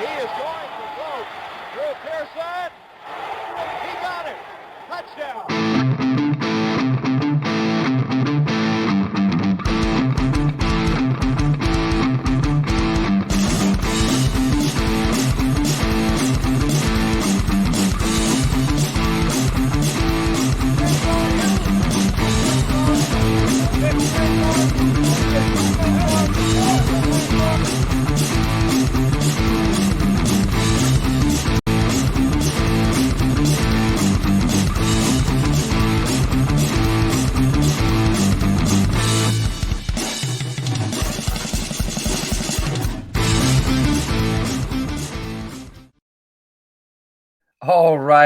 He is going to throw. Drew Pearson. He got it. Touchdown.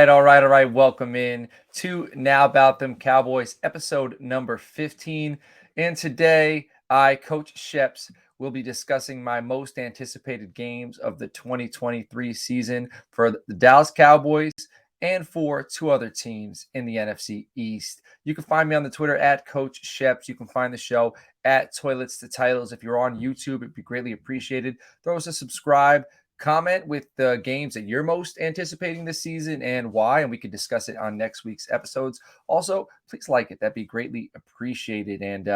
All right. Welcome in to Now About Them Cowboys, episode number 15. And today, Coach Sheps, will be discussing my most anticipated games of the 2023 season for the Dallas Cowboys and for two other teams in the NFC East. You can find me on the Twitter at Coach Sheps. You can find the show at Toilets to Titles. If you're on YouTube, it'd be greatly appreciated. Throw us a subscribe. Comment with the games that you're most anticipating this season and why, and we could discuss it on next week's episodes. Also, please like it. That'd be greatly appreciated. And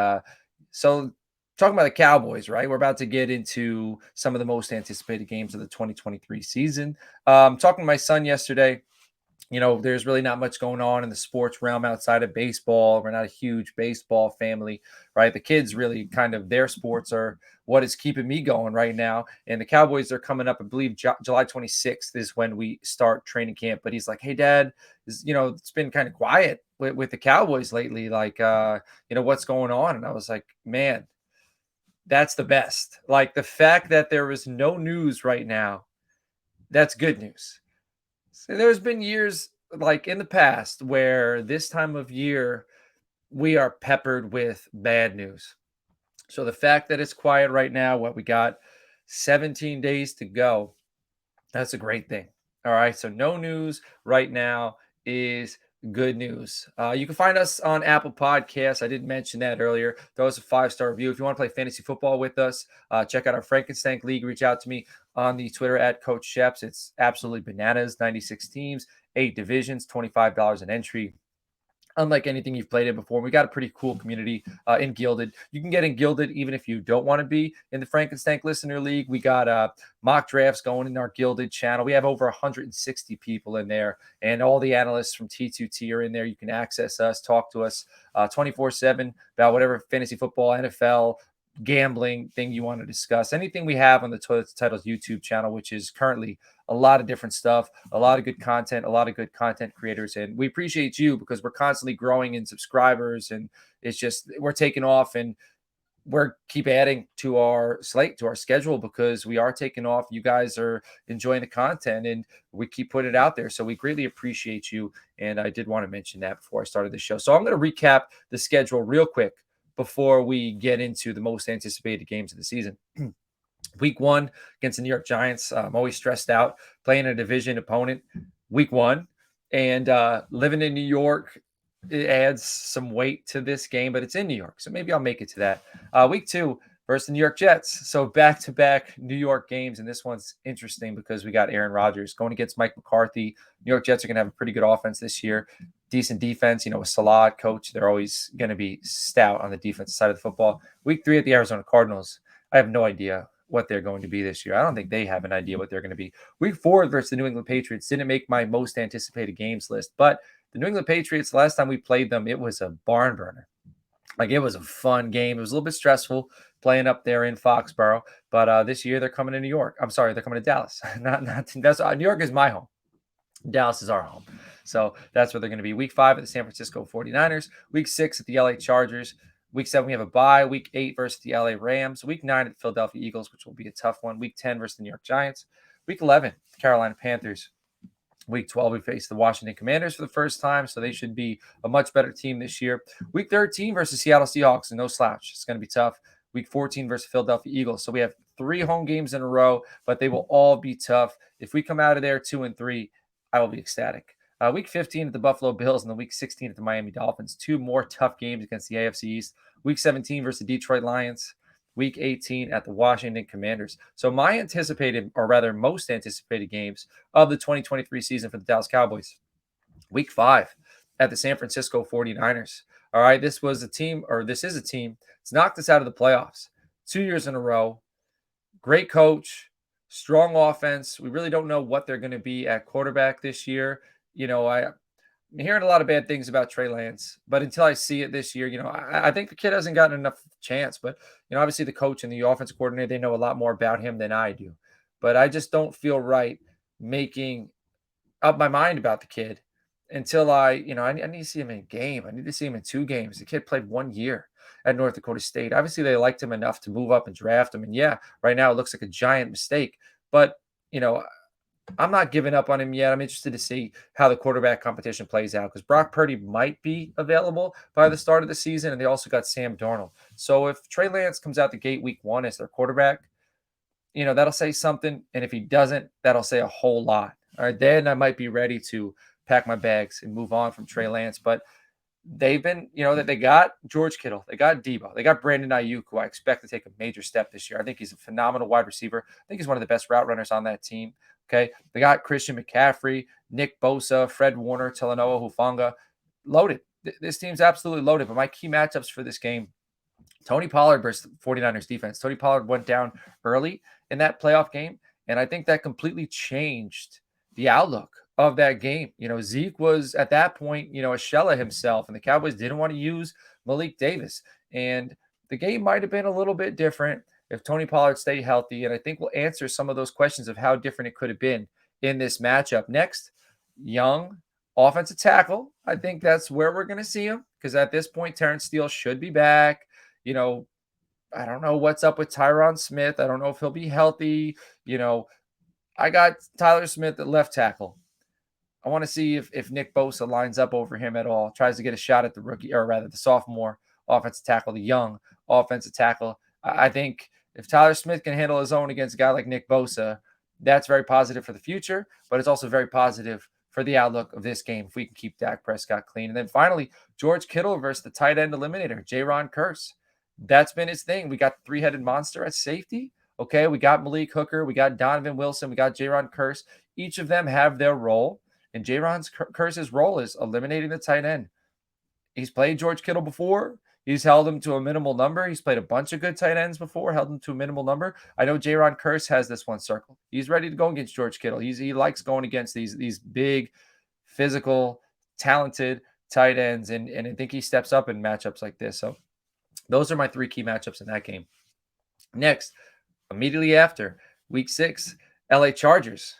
so talking about the Cowboys, right? We're about to get into some of the most anticipated games of the 2023 season. Talking to my son yesterday, there's really not much going on in the sports realm outside of baseball. We're not a huge baseball family, right? The kids really kind of their sports are what is keeping me going right now. And the Cowboys are coming up, I believe July 26th is when we start training camp. But he's like, hey, Dad, it's been kind of quiet with the Cowboys lately. Like, what's going on? And I was like, man, that's the best. Like the fact that there is no news right now, that's good news. So there's been years like in the past where this time of year we are peppered with bad news. So the fact that it's quiet right now, we got 17 days to go, that's a great thing. All right. So no news right now is good news. You can find us on Apple Podcasts. I didn't mention that earlier. Throw us a 5-star review. If you want to play fantasy football with us, check out our Frankenstein League. Reach out to me on the Twitter at Coach Sheps. It's absolutely bananas. 96 teams, 8 divisions, $25 an entry. Unlike anything you've played in before. We got a pretty cool community in Gilded. You can get in Gilded even if you don't want to be in the Frankenstein Listener League. We got mock drafts going in our Gilded channel. We have over 160 people in there, and all the analysts from T2T are in there. You can access us, talk to us 24/7 about whatever fantasy football, NFL, gambling thing you want to discuss. Anything we have on the Toilets Titles YouTube channel, which is currently a lot of different stuff, a lot of good content, a lot of good content creators. And we appreciate you because we're constantly growing in subscribers, and it's just we're taking off, and we're keep adding to our slate, to our schedule, because we are taking off. You guys are enjoying the content and we keep putting it out there. So we greatly appreciate you. And I did want to mention that before I started the show. So I'm going to recap the schedule real quick before we get into the most anticipated games of the season. Week 1 against the New York Giants. I'm always stressed out playing a division opponent week 1, and living in New York, it adds some weight to this game, but it's in New York, so maybe I'll make it to that. Week 2 versus the New York Jets. So back-to-back New York games, and this one's interesting because we got Aaron Rodgers going against Mike McCarthy. New York Jets are going to have a pretty good offense this year. Decent defense, with Salah coach, they're always going to be stout on the defensive side of the football. Week 3 at the Arizona Cardinals. I have no idea what they're going to be this year. I don't think they have an idea what they're going to be. Week 4 versus the New England Patriots didn't make my most anticipated games list, but the New England Patriots, last time we played them, it was a barn burner. Like, it was a fun game. It was a little bit stressful playing up there in Foxborough, but this year they're coming to New York. I'm sorry, they're coming to Dallas. New York is my home. Dallas is our home. So that's where they're going to be. Week 5 at the San Francisco 49ers. Week 6 at the LA Chargers. Week 7, we have a bye. Week 8 versus the LA Rams. Week 9 at the Philadelphia Eagles, which will be a tough one. Week 10 versus the New York Giants. Week 11, the Carolina Panthers. Week 12, we face the Washington Commanders for the first time, so they should be a much better team this year. Week 13 versus Seattle Seahawks, and no slouch. It's going to be tough. Week 14 versus Philadelphia Eagles. So we have 3 home games in a row, but they will all be tough. If we come out of there 2-3, I will be ecstatic. Week 15 at the Buffalo Bills, and then Week 16 at the Miami Dolphins. 2 more tough games against the AFC East. Week 17 versus the Detroit Lions. Week 18 at the Washington Commanders. So my anticipated, or rather most anticipated games of the 2023 season for the Dallas Cowboys. Week 5 at the San Francisco 49ers. All right, this is a team that's knocked us out of the playoffs 2 years in a row. Great coach, strong offense. We really don't know what they're going to be at quarterback this year. I'm hearing a lot of bad things about Trey Lance, but until I see it this year, I think the kid hasn't gotten enough chance. But, obviously the coach and the offensive coordinator, they know a lot more about him than I do. But I just don't feel right making up my mind about the kid until I need to see him in a game. I need to see him in 2 games. The kid played 1 year at North Dakota State. Obviously, they liked him enough to move up and draft him. And yeah, right now it looks like a giant mistake. But, I'm not giving up on him yet. I'm interested to see how the quarterback competition plays out because Brock Purdy might be available by the start of the season. And they also got Sam Darnold. So if Trey Lance comes out the gate week 1 as their quarterback, that'll say something. And if he doesn't, that'll say a whole lot. All right, then I might be ready to pack my bags and move on from Trey Lance. But they've been, that they got George Kittle, they got Debo, they got Brandon Ayuk, who I expect to take a major step this year. I think he's a phenomenal wide receiver. I think he's one of the best route runners on that team. Okay, they got Christian McCaffrey, Nick Bosa, Fred Warner, Talanoa Hufanga, loaded. This team's absolutely loaded. But my key matchups for this game: Tony Pollard versus 49ers defense. Tony Pollard went down early in that playoff game, and I think that completely changed the outlook of that game. Zeke was at that point, a shell of himself, and the Cowboys didn't want to use Malik Davis. And the game might have been a little bit different if Tony Pollard stayed healthy. And I think we'll answer some of those questions of how different it could have been in this matchup. Next, young offensive tackle. I think that's where we're going to see him because at this point, Terrence Steele should be back. I don't know what's up with Tyron Smith. I don't know if he'll be healthy. I got Tyler Smith at left tackle. I want to see if Nick Bosa lines up over him at all, tries to get a shot at the rookie, or rather the sophomore offensive tackle, the young offensive tackle. I think if Tyler Smith can handle his own against a guy like Nick Bosa, that's very positive for the future, but it's also very positive for the outlook of this game if we can keep Dak Prescott clean. And then finally, George Kittle versus the tight end eliminator, J-Ron Curse. That's been his thing. We got the 3-headed monster at safety. Okay, we got Malik Hooker, we got Donovan Wilson, we got J-Ron Curse. Each of them have their role. And J-Ron Curse's role is eliminating the tight end. He's played George Kittle before. He's held him to a minimal number. He's played a bunch of good tight ends before, held him to a minimal number. I know J-Ron Curse has this one circled. He's ready to go against George Kittle. He likes going against these big, physical, talented tight ends, and I think he steps up in matchups like this. So those are my 3 key matchups in that game. Next, immediately after, Week 6, LA Chargers.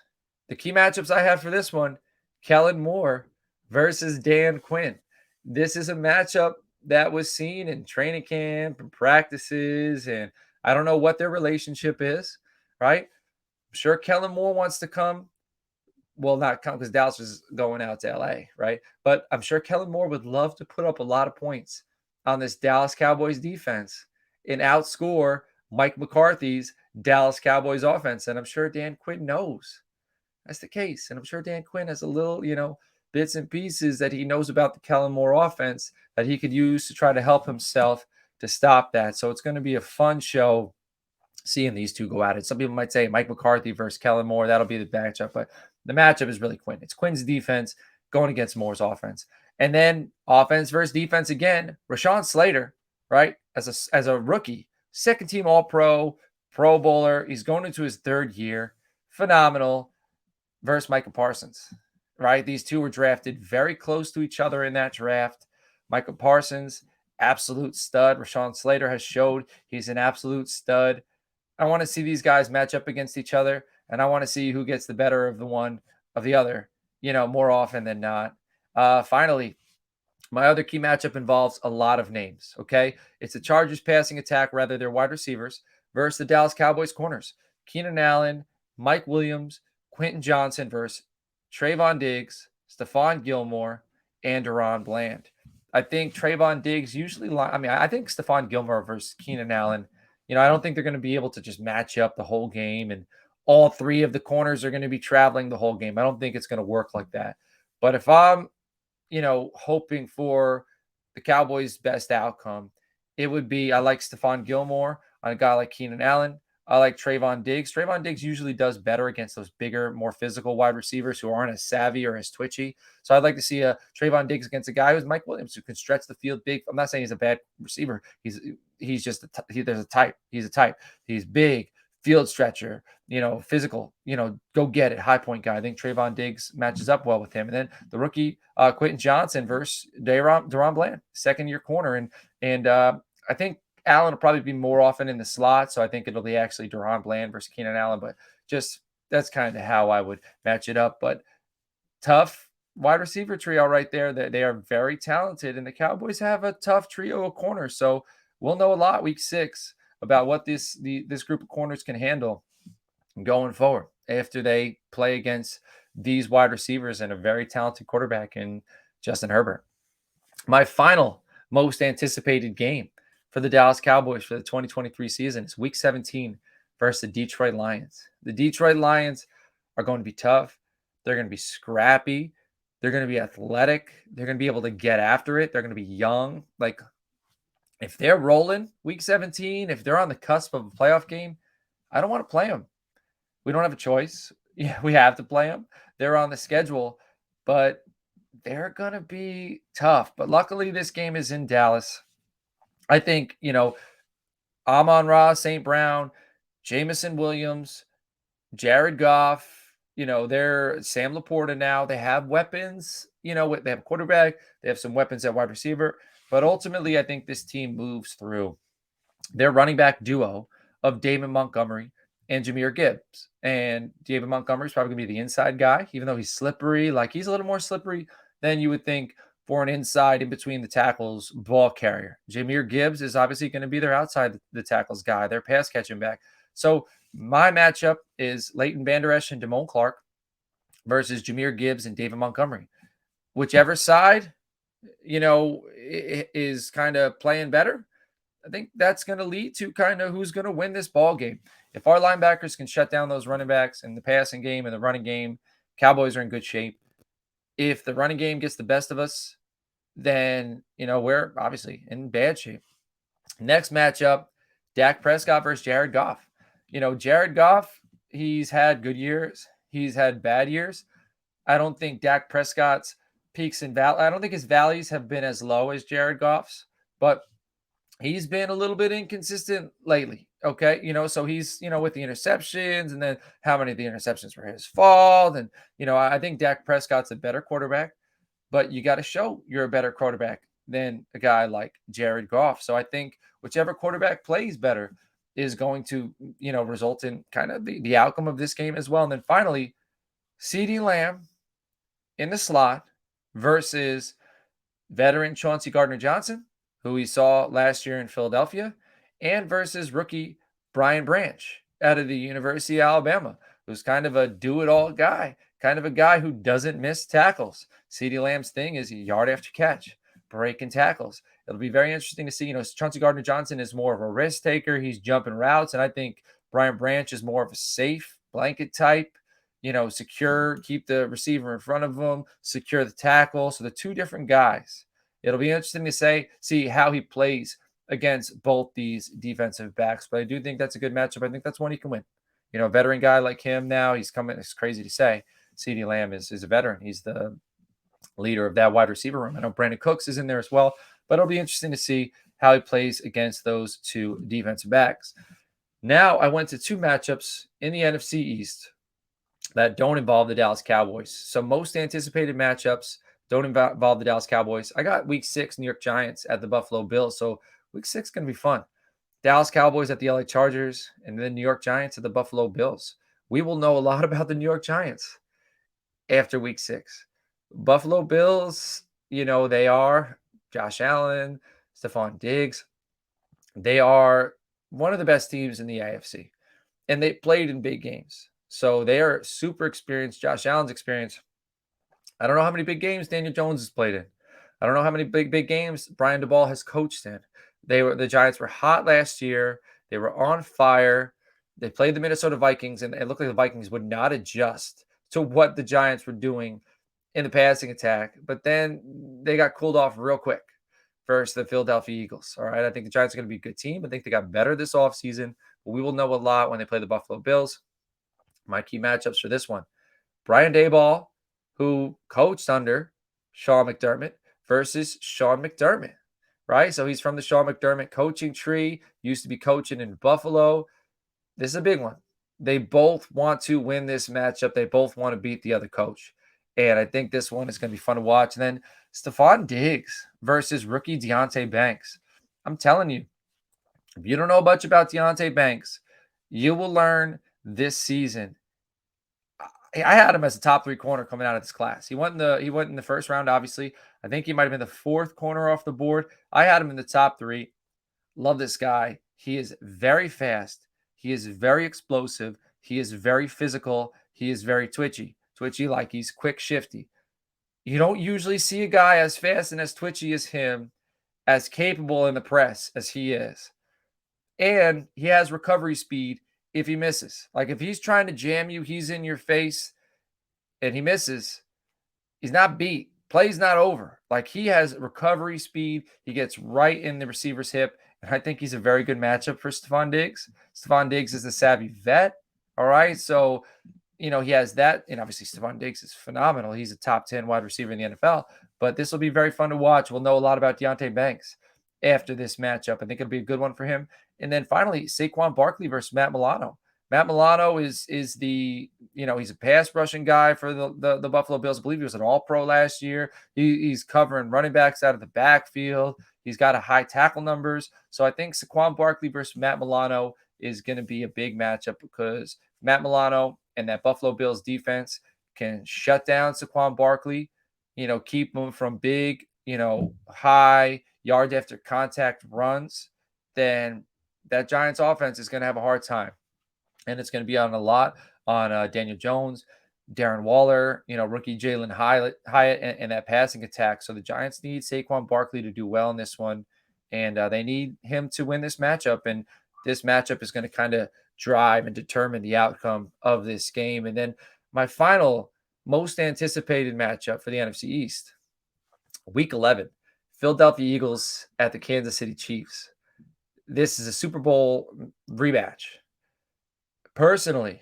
The key matchups I have for this one: Kellen Moore versus Dan Quinn. This is a matchup that was seen in training camp and practices, and I don't know what their relationship is, right? I'm sure Kellen Moore wants to come. Well, not come because Dallas is going out to LA, right? But I'm sure Kellen Moore would love to put up a lot of points on this Dallas Cowboys defense and outscore Mike McCarthy's Dallas Cowboys offense. And I'm sure Dan Quinn knows that's the case. And I'm sure Dan Quinn has a little, bits and pieces that he knows about the Kellen Moore offense that he could use to try to help himself to stop that. So it's going to be a fun show seeing these two go at it. Some people might say Mike McCarthy versus Kellen Moore. That'll be the matchup. But the matchup is really Quinn. It's Quinn's defense going against Moore's offense. And then offense versus defense again. Rashawn Slater, right, as a rookie, second-team All-Pro, Pro Bowler. He's going into his 3rd year. Phenomenal. Versus Micah Parsons, right? These two were drafted very close to each other in that draft. Micah Parsons, absolute stud. Rashawn Slater has showed he's an absolute stud. I want to see these guys match up against each other, and I want to see who gets the better of the other, more often than not. Finally, my other key matchup involves a lot of names, okay? It's the Chargers passing attack, rather their wide receivers, versus the Dallas Cowboys corners. Keenan Allen, Mike Williams, Quentin Johnson versus Trayvon Diggs, Stephon Gilmore, and Deron Bland. I think Trayvon Diggs I think Stephon Gilmore versus Keenan Allen, I don't think they're going to be able to just match up the whole game and all 3 of the corners are going to be traveling the whole game. I don't think it's going to work like that. But if I'm, hoping for the Cowboys' best outcome, it would be I like Stephon Gilmore. on a guy like Keenan Allen. I like Trayvon Diggs. Trayvon Diggs usually does better against those bigger, more physical wide receivers who aren't as savvy or as twitchy. So I'd like to see a Trayvon Diggs against a guy who's Mike Williams, who can stretch the field big. I'm not saying he's a bad receiver. He's just there's a type. He's a type. He's big, field stretcher, physical, go get it, high point guy. I think Trayvon Diggs matches up well with him. And then the rookie Quentin Johnson versus Deron Bland, second-year corner, and I think Allen will probably be more often in the slot, so I think it'll be actually Deron Bland versus Keenan Allen. But just that's kind of how I would match it up. But tough wide receiver trio right there. They are very talented, and the Cowboys have a tough trio of corners. So we'll know a lot week 6 about what this group of corners can handle going forward after they play against these wide receivers and a very talented quarterback in Justin Herbert. My final most anticipated game for the Dallas Cowboys for the 2023 season is Week 17 versus the Detroit Lions. The Detroit Lions are going to be tough. They're going to be scrappy. They're going to be athletic. They're going to be able to get after it. They're going to be young. Like, if they're rolling Week 17, if they're on the cusp of a playoff game, I don't want to play them. We don't have a choice. Yeah, we have to play them. They're on the schedule, but they're going to be tough. But luckily, this game is in Dallas. I think, Amon-Ra, St. Brown, Jameson Williams, Jared Goff, they're Sam Laporta now. They have weapons, they have a quarterback. They have some weapons at wide receiver. But ultimately, I think this team moves through their running back duo of David Montgomery and Jahmyr Gibbs. And David Montgomery is probably going to be the inside guy, even though he's slippery. Like, he's a little more slippery than you would think for an inside in between the tackles ball carrier. Jahmyr Gibbs is obviously going to be their outside the tackles guy, their pass catching back. So my matchup is Leighton Vander Esch and Damone Clark versus Jahmyr Gibbs and David Montgomery. Whichever side, is kind of playing better, I think that's going to lead to kind of who's going to win this ball game. If our linebackers can shut down those running backs in the passing game and the running game, Cowboys are in good shape. If the running game gets the best of us, then, we're obviously in bad shape. Next matchup, Dak Prescott versus Jared Goff. Jared Goff, he's had good years. He's had bad years. I don't think Dak Prescott's peaks and valleys, I don't think his valleys have been as low as Jared Goff's, but he's been a little bit inconsistent lately. Okay. So he's, with the interceptions, and then how many of the interceptions were his fault. And, I think Dak Prescott's a better quarterback, but you got to show you're a better quarterback than a guy like Jared Goff. So I think whichever quarterback plays better is going to, result in kind of the outcome of this game as well. And then finally, CeeDee Lamb in the slot versus veteran Chauncey Gardner-Johnson, who we saw last year in Philadelphia, and versus rookie Brian Branch out of the University of Alabama, who's kind of a do-it-all guy, kind of a guy who doesn't miss tackles. CeeDee Lamb's thing is yard after catch, breaking tackles. It'll be very interesting to see. Chauncey Gardner-Johnson is more of a risk taker. He's jumping routes, and I think Brian Branch is more of a safe blanket type, secure, keep the receiver in front of him, secure the tackle. So the two different guys. It'll be interesting to see how he plays against both these defensive backs. But I do think that's a good matchup. I think that's one he can win. A veteran guy like him now, he's coming. It's crazy to say. CeeDee Lamb is a veteran. He's the leader of that wide receiver room. I know Brandon Cooks is in there as well. But it'll be interesting to see how he plays against those two defensive backs. Now I went to two matchups in the NFC East that don't involve the Dallas Cowboys. So most anticipated matchups don't involve the Dallas Cowboys. I got Week 6 New York Giants at the Buffalo Bills. So Week 6 is going to be fun. Dallas Cowboys at the LA Chargers, and then New York Giants at the Buffalo Bills. We will know a lot about the New York Giants after Week 6. Buffalo Bills, they are Josh Allen, Stephon Diggs. They are one of the best teams in the AFC, and they played in big games. So they are super experienced. Josh Allen's experience. I don't know how many big games Daniel Jones has played in. I don't know how many big games Brian DeBall has coached in. The Giants were hot last year. They were on fire. They played the Minnesota Vikings, and it looked like the Vikings would not adjust to what the Giants were doing in the passing attack. But then they got cooled off real quick versus the Philadelphia Eagles. All right. I think the Giants are going to be a good team. I think they got better this offseason, but we will know a lot when they play the Buffalo Bills. My key matchups for this one: Brian Daboll, who coached under Sean McDermott, versus Sean McDermott, right? So he's from the Sean McDermott coaching tree, used to be coaching in Buffalo. This is a big one. They both want to win this matchup. They both want to beat the other coach. And I think this one is going to be fun to watch. And then Stephon Diggs versus rookie Deontay Banks. I'm telling you, if you don't know much about Deontay Banks, you will learn this season. I had him as a top 3 corner coming out of this class. He went in the first round, obviously. I think he might have been the 4th corner off the board. I had him in the top 3. Love this guy. He is very fast. He is very explosive. He is very physical. He is very twitchy. Twitchy, like he's quick, shifty. You don't usually see a guy as fast and as twitchy as him, as capable in the press as he is. And he has recovery speed if he misses. Like if he's trying to jam you, he's in your face and he misses, he's not beat. Play's not over. Like he has recovery speed. He gets right in the receiver's hip. And I think he's a very good matchup for Stephon Diggs. Stephon Diggs is a savvy vet. All right. So, he has that. And obviously, Stephon Diggs is phenomenal. He's a top 10 wide receiver in the NFL. But this will be very fun to watch. We'll know a lot about Deontay Banks after this matchup. I think it'll be a good one for him. And then finally, Saquon Barkley versus Matt Milano. Matt Milano is the, he's a pass rushing guy for the Buffalo Bills. I believe he was an all-pro last year. He's covering running backs out of the backfield. He's got a high tackle numbers. So I think Saquon Barkley versus Matt Milano is going to be a big matchup because Matt Milano and that Buffalo Bills defense can shut down Saquon Barkley, keep him from big, high yard after contact runs. Then that Giants offense is going to have a hard time. And it's going to be on a lot on Daniel Jones, Darren Waller, rookie Jalen Hyatt and that passing attack. So the Giants need Saquon Barkley to do well in this one. And they need him to win this matchup. And this matchup is going to kind of drive and determine the outcome of this game. And then my final most anticipated matchup for the NFC East, Week 11, Philadelphia Eagles at the Kansas City Chiefs. This is a Super Bowl rematch. Personally,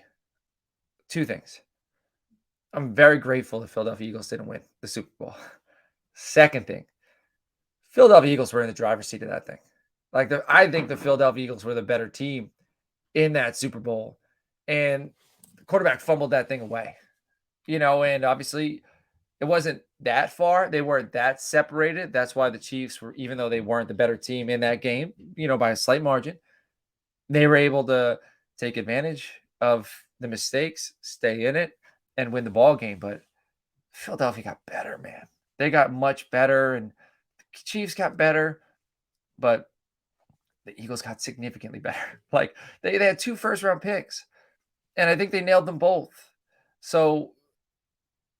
2 things. I'm very grateful the Philadelphia Eagles didn't win the Super Bowl. Second thing, Philadelphia Eagles were in the driver's seat of that thing. I think the Philadelphia Eagles were the better team in that Super Bowl. And the quarterback fumbled that thing away. And obviously it wasn't that far. They weren't that separated. That's why the Chiefs were, even though they weren't the better team in that game, by a slight margin, they were able to take advantage of the mistakes, stay in it, and win the ball game. But Philadelphia got better, man. They got much better, and the Chiefs got better, but the Eagles got significantly better. Like they had 2 first-round picks, and I think they nailed them both. So,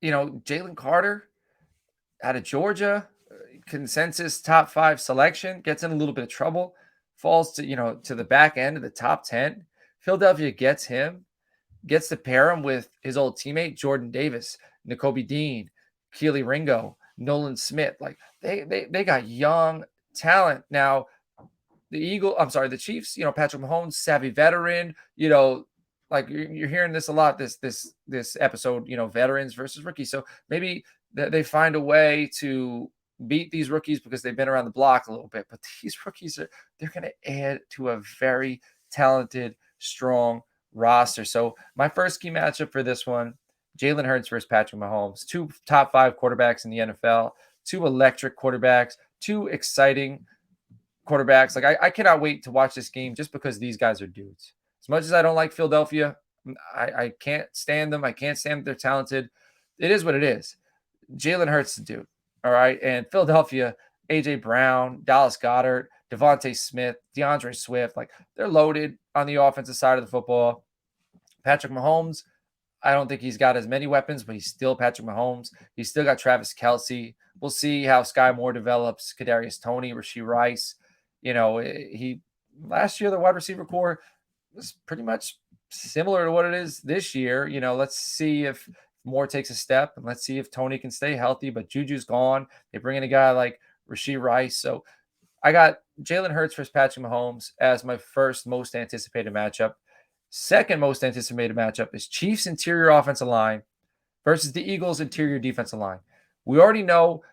Jalen Carter out of Georgia, consensus top 5 selection, gets in a little bit of trouble, falls to, to the back end of the top 10. Philadelphia gets him, gets to pair him with his old teammate, Jordan Davis, Nakobe Dean, Keely Ringo, Nolan Smith. Like they got young talent. Now, the Chiefs, Patrick Mahomes, savvy veteran, like you're hearing this a lot, this episode, veterans versus rookies. So maybe they find a way to beat these rookies because they've been around the block a little bit. But these rookies, they're going to add to a very talented, strong roster. So my first key matchup for this one, Jalen Hurts versus Patrick Mahomes, 2 top 5 quarterbacks in the NFL, 2 electric quarterbacks, 2 exciting quarterbacks. Like I cannot wait to watch this game just because these guys are dudes. As much as I don't like Philadelphia, I can't stand them. I can't stand that they're talented. It is what it is. Jalen Hurts the dude. All right. And Philadelphia, A.J. Brown, Dallas Goedert, Devontae Smith, DeAndre Swift, like they're loaded on the offensive side of the football. Patrick Mahomes, I don't think he's got as many weapons, but he's still Patrick Mahomes. He's still got Travis Kelce. We'll see how Sky Moore develops. Kadarius Toney, Rashee Rice. He last year the wide receiver core was pretty much similar to what it is this year. Let's see if Moore takes a step, and let's see if Toney can stay healthy. But Juju's gone. They bring in a guy like Rashee Rice. So I got Jalen Hurts versus Patrick Mahomes as my first most anticipated matchup. Second most anticipated matchup is Chiefs interior offensive line versus the Eagles interior defensive line. We already know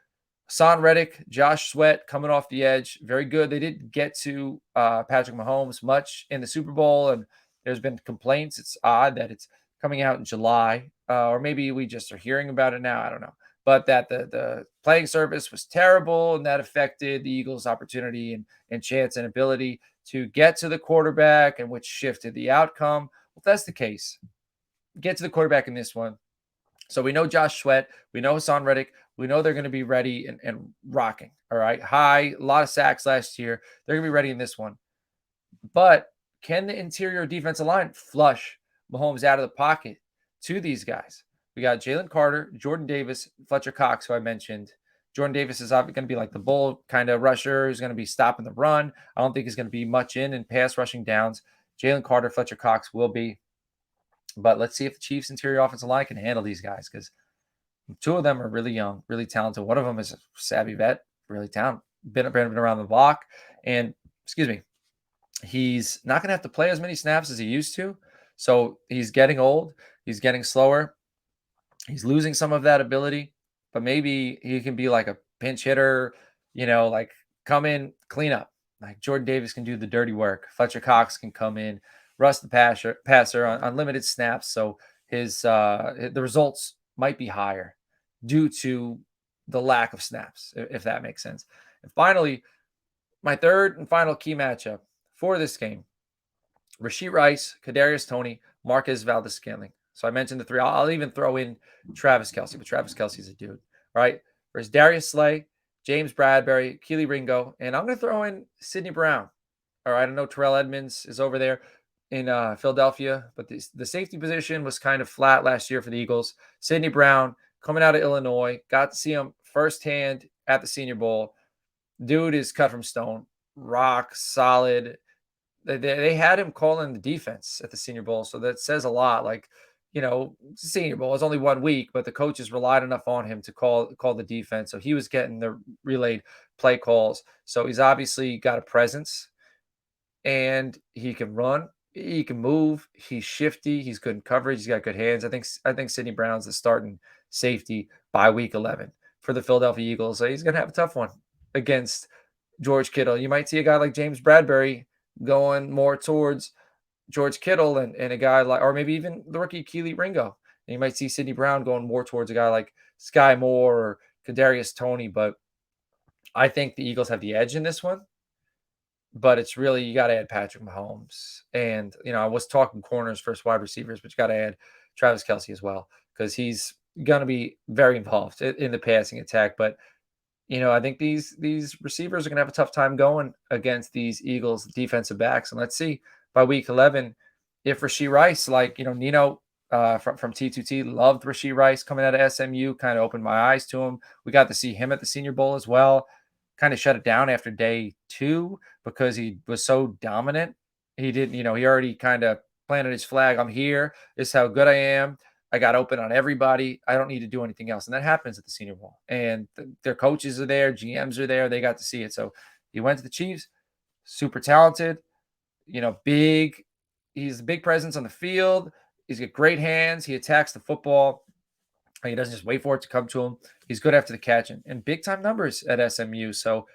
Son Reddick, Josh Sweat coming off the edge, very good. They didn't get to Patrick Mahomes much in the Super Bowl, and there's been complaints. It's odd that it's coming out in July, or maybe we just are hearing about it now. I don't know. But that the playing service was terrible, and that affected the Eagles' opportunity and chance and ability to get to the quarterback, and which shifted the outcome. Well, if that's the case, get to the quarterback in this one. So we know Josh Sweat, we know Hassan Reddick, we know they're going to be ready and rocking. All right. High, a lot of sacks last year. They're going to be ready in this one. But can the interior defensive line flush Mahomes out of the pocket to these guys? We got Jalen Carter, Jordan Davis, Fletcher Cox, who I mentioned. Jordan Davis is going to be like the bull kind of rusher who's going to be stopping the run. I don't think he's going to be much in pass rushing downs. Jalen Carter, Fletcher Cox will be. But let's see if the Chiefs interior offensive line can handle these guys, because two of them are really young, really talented. One of them is a savvy vet, really talented, been around the block. And, excuse me, he's not going to have to play as many snaps as he used to. So he's getting old. He's getting slower. He's losing some of that ability. But maybe he can be like a pinch hitter, like come in, clean up. Like Jordan Davis can do the dirty work. Fletcher Cox can come in, rush the passer on limited snaps. So the results might be higher due to the lack of snaps, if that makes sense. And finally, my third and final key matchup for this game, Rashee Rice, Kadarius Toney, Marquez Valdes-Scantling. So I mentioned the three. I'll even throw in Travis Kelce, but Travis Kelce's a dude, right? There's Darius Slay, James Bradbury, Keely Ringo, and I'm going to throw in Sidney Brown. All right, I know Terrell Edmonds is over there in Philadelphia, but the safety position was kind of flat last year for the Eagles. Sidney Brown coming out of Illinois, got to see him firsthand at the Senior Bowl. Dude is cut from stone, rock solid. They had him calling the defense at the Senior Bowl, so that says a lot. Like, Senior Bowl is only 1 week, but the coaches relied enough on him to call the defense. So he was getting the relayed play calls. So he's obviously got a presence, and he can run, he can move, he's shifty, he's good in coverage, he's got good hands. I think Sidney Brown's the starting safety by week 11 for the Philadelphia Eagles. So he's going to have a tough one against George Kittle. You might see a guy like James Bradbury going more towards George Kittle and a guy like, or maybe even the rookie Keely Ringo. And you might see Sidney Brown going more towards a guy like Sky Moore or Kadarius Toney. But I think the Eagles have the edge in this one. But it's really, you got to add Patrick Mahomes. And, I was talking corners versus wide receivers, but you got to add Travis Kelce as well, because he's going to be very involved in the passing attack. But, I think these receivers are going to have a tough time going against these Eagles defensive backs. And let's see by week 11 if Rashee Rice, like, Nino from T2T loved Rashee Rice coming out of SMU, kind of opened my eyes to him. We got to see him at the Senior Bowl as well. Kind of shut it down after day 2 because he was so dominant. He didn't, he already kind of planted his flag. I'm here. This is how good I am. I got open on everybody. I don't need to do anything else. And that happens at the Senior Bowl. And their coaches are there. GMs are there. They got to see it. So he went to the Chiefs, super talented, big. He's a big presence on the field. He's got great hands. He attacks the football. He doesn't just wait for it to come to him. He's good after the catch and big time numbers at SMU. So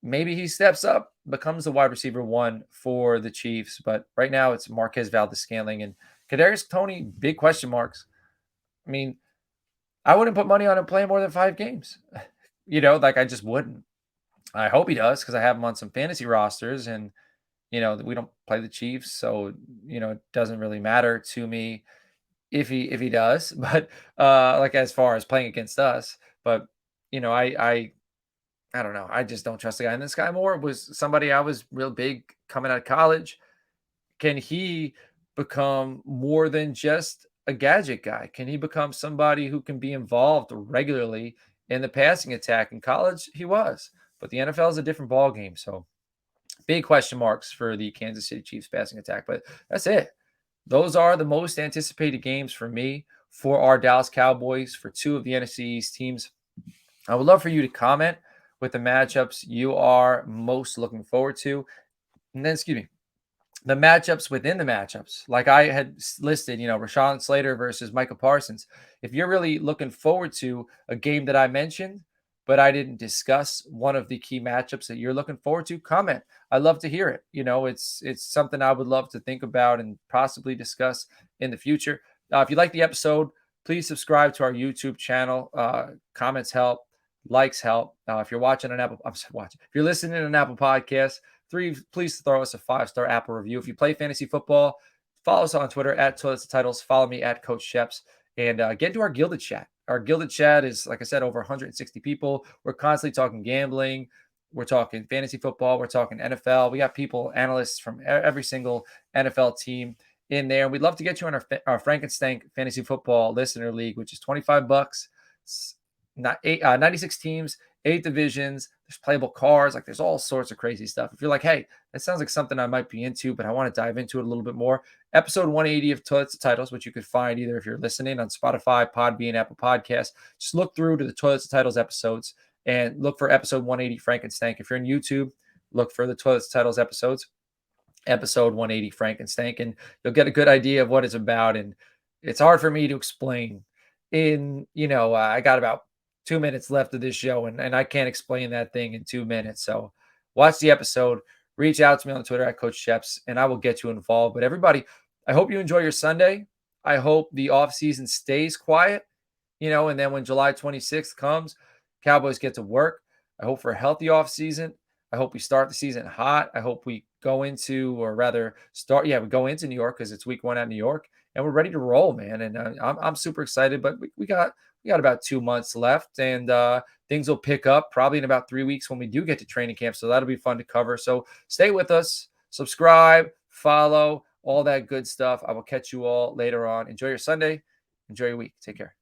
maybe he steps up, becomes the wide receiver 1 for the Chiefs. But right now it's Marquez Valdes-Scantling and Kadarius Toney, big question marks. I mean, I wouldn't put money on him playing more than 5 games. I just wouldn't. I hope he does, because I have him on some fantasy rosters, and we don't play the Chiefs, so it doesn't really matter to me if he does, but like as far as playing against us. But I don't know. I just don't trust the guy. And this guy Moore was somebody I was real big coming out of college. Can he become more than just a gadget guy? Can he become somebody who can be involved regularly in the passing attack? In college, he was, but the NFL is a different ball game. So big question marks for the Kansas City Chiefs passing attack. But that's it. Those are the most anticipated games for me, for our Dallas Cowboys, for 2 of the NFC East teams. I would love for you to comment with the matchups you are most looking forward to. And then, the matchups within the matchups. Like I had listed, Rashawn Slater versus Michael Parsons. If you're really looking forward to a game that I mentioned, but I didn't discuss one of the key matchups that you're looking forward to, comment. I love to hear it. It's something I would love to think about and possibly discuss in the future. If you like the episode, please subscribe to our YouTube channel. Comments help, likes help. If you're watching an Apple, I'm sorry, watching. If you're listening to an Apple podcast, please throw us a 5-star Apple review. If you play fantasy football, follow us on Twitter at Toilets and Titles. Follow me at Coach Sheps, and get into our Gilded Chat. Our Gilded Chat is, like I said, over 160 people. We're constantly talking gambling. We're talking fantasy football. We're talking NFL. We got people, analysts from every single NFL team in there. We'd love to get you on our Frankenstein Fantasy Football Listener League, which is $25. It's 96 teams, 8 divisions. There's playable cards. Like, there's all sorts of crazy stuff. If you're like, hey, that sounds like something I might be into, but I want to dive into it a little bit more, episode 180 of Toilets and Titles, which you could find either if you're listening on Spotify, Podbean, Apple Podcasts. Just look through to the Toilets and Titles episodes and look for episode 180 Frankenstein. If you're on YouTube, look for the Toilets and Titles episodes, episode 180 Frankenstein, and you'll get a good idea of what it's about. And it's hard for me to explain I got about 2 minutes left of this show, and I can't explain that thing in 2 minutes. So watch the episode, reach out to me on Twitter at Coach Sheps, and I will get you involved. But everybody, I hope you enjoy your Sunday. I hope the offseason stays quiet, and then when July 26th comes, Cowboys get to work. I hope for a healthy offseason. I hope we start the season hot. I hope we go into, or rather we go into New York because it's week 1 at New York, and we're ready to roll, man. And I'm super excited, but we got about 2 months left, and things will pick up probably in about 3 weeks when we do get to training camp. So that'll be fun to cover. So stay with us, subscribe, follow, all that good stuff. I will catch you all later on. Enjoy your Sunday. Enjoy your week. Take care.